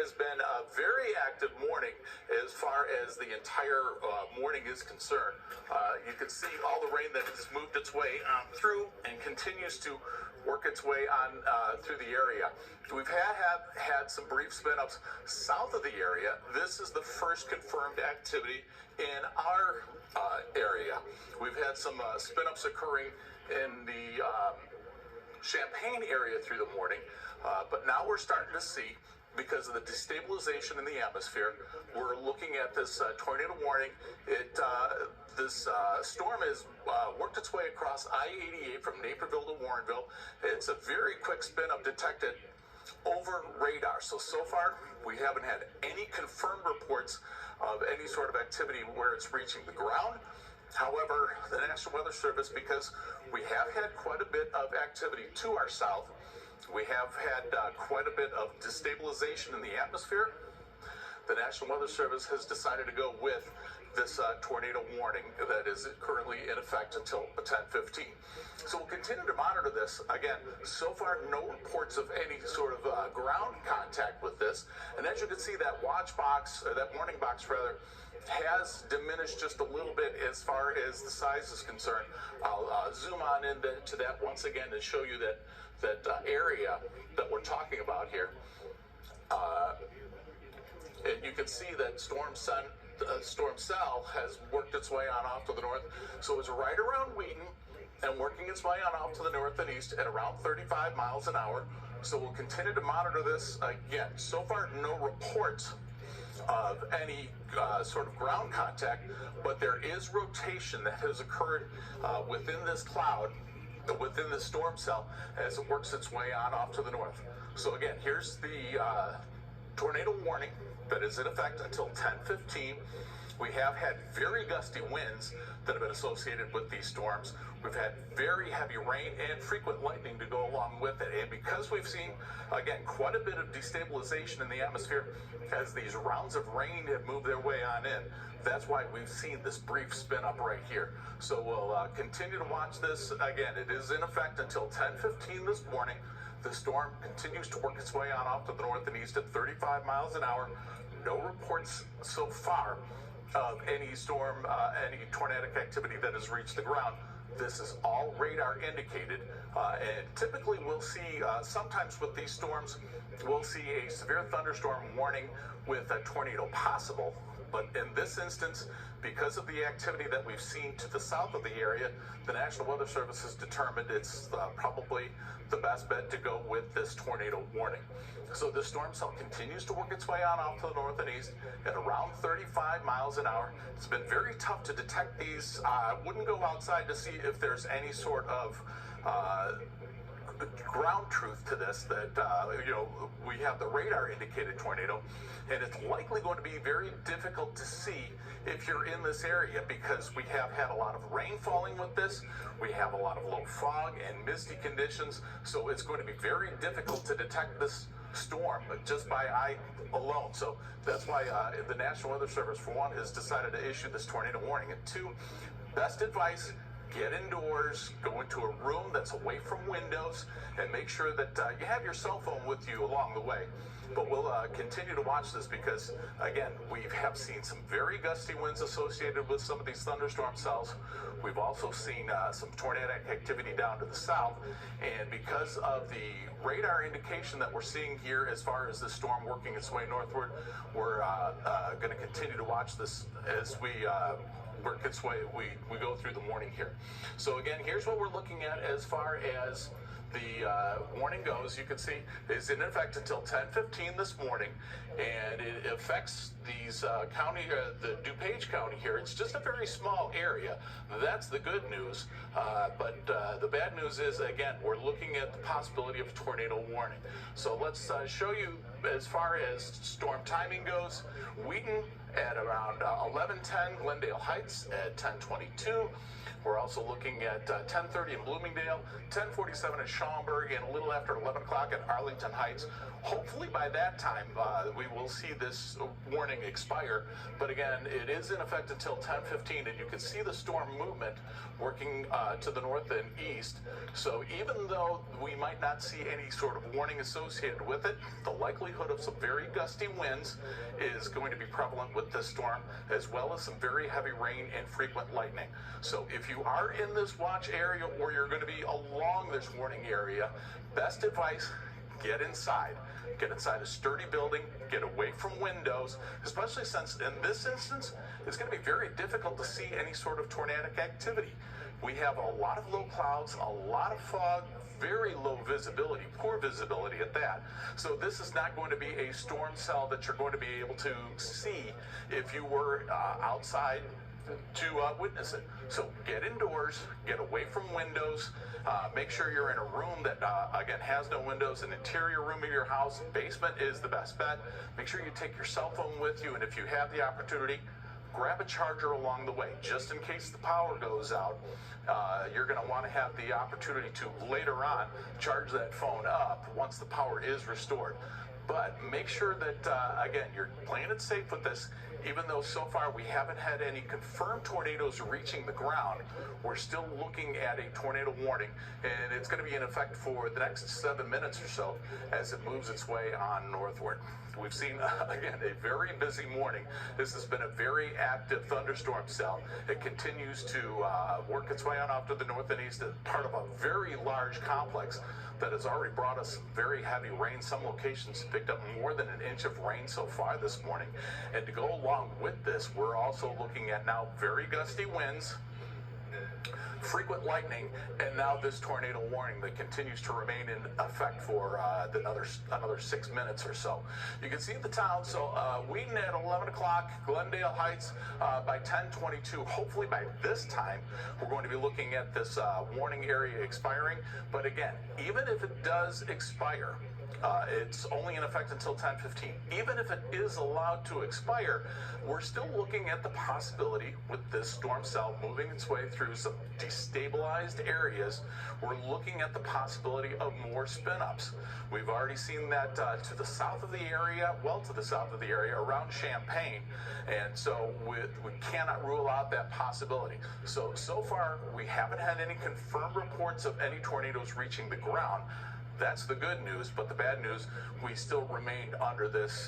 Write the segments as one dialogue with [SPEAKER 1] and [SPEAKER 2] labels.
[SPEAKER 1] has been a very active morning as far as the entire morning is concerned. You can see all the rain that has moved its way through and continues to work its way on through the area. We've had some brief spin-ups south of the area. This is the first confirmed activity in our area. We've had some spin-ups occurring in the Champaign area through the morning, but now we're starting to see, because of the destabilization in the atmosphere, we're looking at this tornado warning. This storm has worked its way across I-88 from Naperville to Warrenville. It's a very quick spin-up detected over radar. So far, we haven't had any confirmed reports of any sort of activity where it's reaching the ground. However, the National Weather Service, because we have had quite a bit of activity to our south, we have had quite a bit of destabilization in the atmosphere, the National Weather Service has decided to go with this tornado warning that is currently in effect until 10:15. So we'll continue to monitor this. Again, so far no reports of any sort of ground contact with this. And as you can see, that watch box, or that warning box rather, has diminished just a little bit as far as the size is concerned. I'll zoom on into that once again to show you that area that we're talking about here. And you can see that storm cell has worked its way on off to the north. So it's right around Wheaton and working its way on off to the north and east at around 35 miles an hour. So we'll continue to monitor this. Again, so far no reports of any sort of ground contact, but there is rotation that has occurred within this cloud, within the storm cell, as it works its way on off to the north. So again, here's the tornado warning that is in effect until 10:15. We have had very gusty winds that have been associated with these storms. We've had very heavy rain and frequent lightning to go along with it. And because we've seen, again, quite a bit of destabilization in the atmosphere as these rounds of rain have moved their way on in, that's why we've seen this brief spin up right here. So we'll continue to watch this. Again, it is in effect until 10:15 this morning. The storm continues to work its way on off to the north and east at 35 miles an hour. No reports so far of any storm, any tornadic activity that has reached the ground. This is all radar indicated, and typically we'll see, sometimes with these storms, we'll see a severe thunderstorm warning with a tornado possible. But in this instance, because of the activity that we've seen to the south of the area, the National Weather Service has determined it's probably the best bet to go with this tornado warning. So the storm cell continues to work its way on off to the north and east at around 35 miles an hour. It's been very tough to detect these. I wouldn't go outside to see if there's any sort of ground truth to this, that we have the radar indicated tornado, and it's likely going to be very difficult to see if you're in this area, because we have had a lot of rain falling with this. We have a lot of low fog and misty conditions, so it's going to be very difficult to detect this storm just by eye alone. So that's why the National Weather Service, for one, has decided to issue this tornado warning. And two, best advice: get indoors, go into a room that's away from windows, and make sure that you have your cell phone with you along the way. But we'll continue to watch this because, again, we have seen some very gusty winds associated with some of these thunderstorm cells. We've also seen some tornadic activity down to the south, and because of the radar indication that we're seeing here as far as the storm working its way northward, we're going to continue to watch this as we work its way, we go through the morning here. So again, here's what we're looking at as far as the warning goes. You can see it's in effect until 10:15 this morning, and it affects these the DuPage County here. It's just a very small area. That's the good news. But the bad news is, again, we're looking at the possibility of a tornado warning. So let's show you as far as storm timing goes. Wheaton at around 11:10, Glendale Heights at 10:22. We're also looking at 10:30 in Bloomingdale, 10:47 in Schaumburg, and a little after 11 o'clock at Arlington Heights. Hopefully by that time, we will see this warning expire. But again, it is in effect until 10:15, and you can see the storm movement working to the north and east. So even though we might not see any sort of warning associated with it, the likelihood of some very gusty winds is going to be prevalent with this storm, as well as some very heavy rain and frequent lightning. So if you are in this watch area or you're going to be along this warning area, best advice, get inside. Get inside a sturdy building, get away from windows, especially since in this instance, it's going to be very difficult to see any sort of tornadic activity. We have a lot of low clouds, a lot of fog, very low visibility, poor visibility at that. So this is not going to be a storm cell that you're going to be able to see if you were outside to witness it. So get indoors, get away from windows, make sure you're in a room that, again, has no windows, an interior room of your house. Basement is the best bet. Make sure you take your cell phone with you, and if you have the opportunity, grab a charger along the way, just in case the power goes out. You're going to want to have the opportunity to later on charge that phone up once the power is restored. But make sure that, again, you're playing it safe with this. Even though so far we haven't had any confirmed tornadoes reaching the ground, we're still looking at a tornado warning, and it's going to be in effect for the next 7 minutes or so as it moves its way on northward. We've seen, again, a very busy morning. This has been a very active thunderstorm cell. It continues to work its way on off to the north and east as part of a very large complex that has already brought us very heavy rain. Some locations picked up more than an inch of rain so far this morning. And to go along with this, we're also looking at now very gusty winds, frequent lightning, and now this tornado warning that continues to remain in effect for another 6 minutes or so. You can see the town. So Wheaton at 11 o'clock, Glendale Heights by 10:22. Hopefully by this time, we're going to be looking at this warning area expiring. But again, even if it does expire, it's only in effect until 10:15. Even if it is allowed to expire, we're still looking at the possibility with this storm cell moving its way through some destabilized areas. We're looking at the possibility of more spin-ups. We've already seen that to the south of the area, well to the south of the area, around Champaign. And so we cannot rule out that possibility. So far, we haven't had any confirmed reports of any tornadoes reaching the ground. That's the good news, but the bad news, we still remained under this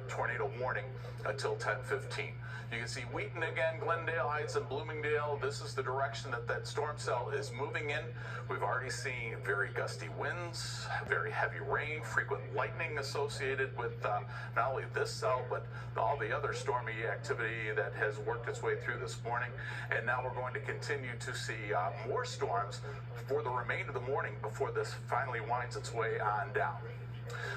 [SPEAKER 1] tornado warning until 10:15. You can see Wheaton again, Glendale Heights, and Bloomingdale. This is the direction that storm cell is moving in. We've already seen very gusty winds, very heavy rain, frequent lightning associated with not only this cell, but all the other stormy activity that has worked its way through this morning. And now we're going to continue to see more storms for the remainder of the morning before this finally winds its way on down.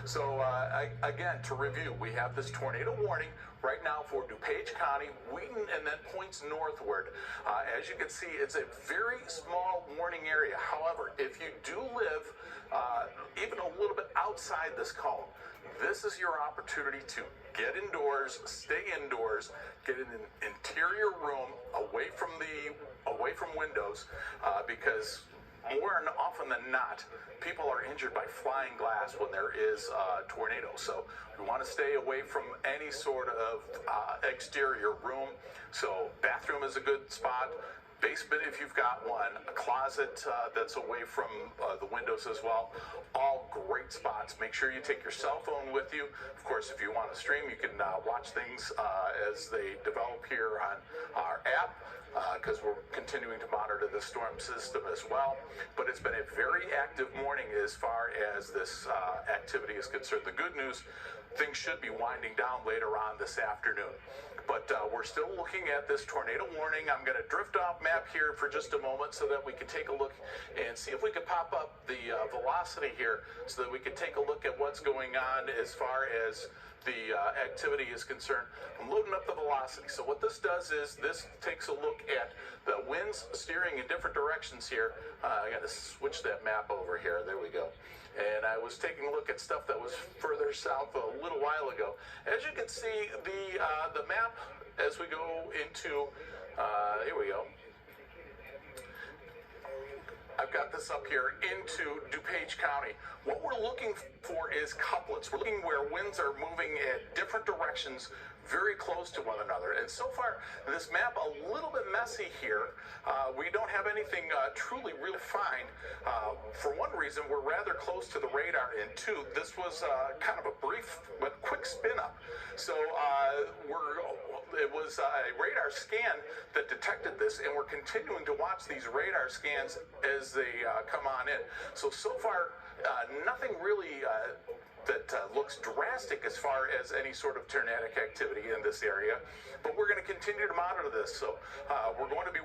[SPEAKER 1] So again, to review, we have this tornado warning right now for DuPage County, Wheaton, and then points northward. As you can see, it's a very small warning area. However, if you do live even a little bit outside this cone, this is your opportunity to get indoors, stay indoors, get in an interior room away from windows, because more often than not, people are injured by flying glass when there is a tornado. So we want to stay away from any sort of exterior room. So bathroom is a good spot. Basement if you've got one. A closet that's away from the windows as well. All great spots. Make sure you take your cell phone with you. Of course, if you want to stream, you can watch things as they develop here on our app, because we're continuing to monitor the storm system as well. But it's been a very active morning as far as this activity is concerned. The good news, things should be winding down later on this afternoon. But we're still looking at this tornado warning. I'm going to drift off map here for just a moment so that we can take a look and see if we can pop up the velocity here so that we can take a look at what's going on as far as the activity is concerned. I'm loading up the velocity. So what this does is this takes a look at the winds steering in different directions here. I got to switch that map over here. There we go. And I was taking a look at stuff that was further south a little while ago. As you can see, the map as we go into, here we go. I've got this up here into DuPage County. What we're looking for is couplets. We're looking where winds are moving in different directions, very close to one another. And so far, this map a little bit messy here. We don't have anything truly really defined. For one reason, we're rather close to the radar, and two, this was kind of a brief but quick spin up. So it was a radar scan that detected this, and we're continuing to watch these radar scans as they come on in. So far, nothing really that looks drastic as far as any sort of tornadic activity in this area, but we're going to continue to monitor this. So we're going to be